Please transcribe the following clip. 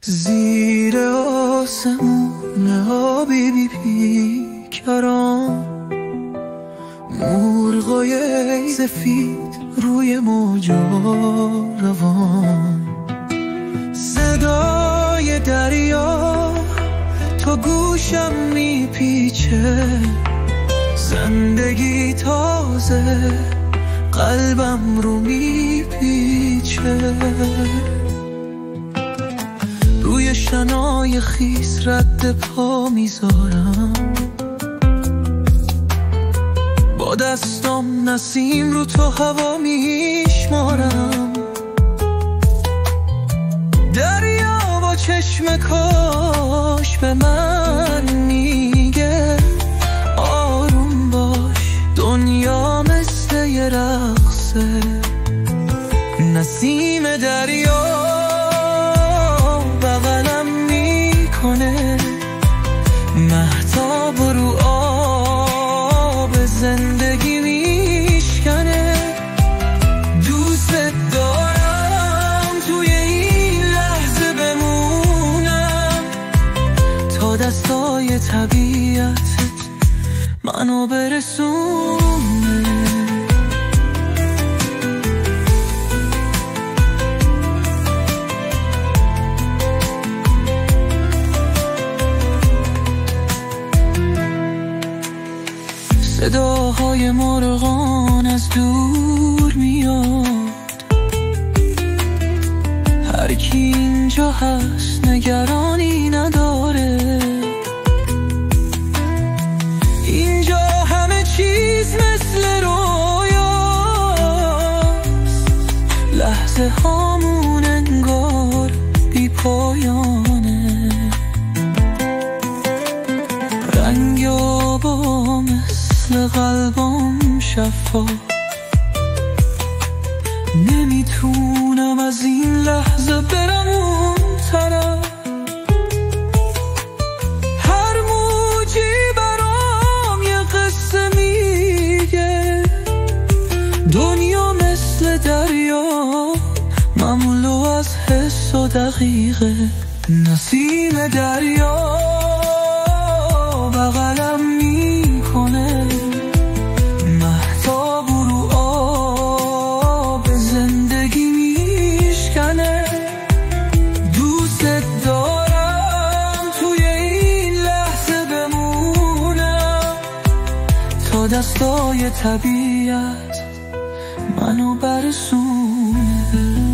زیر آسمون آبی بی بیکران، مرغای سفید روی موجا روان، صدای دریا تا گوشم میپیچه، زندگی تازه قلبم رو میپیچه. روی شنای خیس رد پا میذارم، با دستام نسیم رو تو هوا میشمارم. دریا با چشم کاش به من میگه آروم باش، دنیا مثل یه رقصه. نسیم دریا بغلم میکنه، مهتاب رو آب زندگی میشکنه. دوست دارم توی این لحظه بمونم، تا دستای طبیعتت منو برسونه. صداهای مرغان از دور میاد، هر کی اینجا هست نگرانی نداره. اینجا همه چیز مثل رویاست، لحظه هامون انگار بی پایانه. رنگ آبا مثل قلبم شفاف، نمیتونم از این لحظه برم اون طرف. هر موجی برام یه قصه میگه، دنیا مثل دریا مملو از حس و دقیقه. نسیم دریا بغلم میکنه، مهتاب رو آب زندگی میشکنه. دوست دارم توی این لحظه بمونم، تا دستای طبیعت منو برسونه.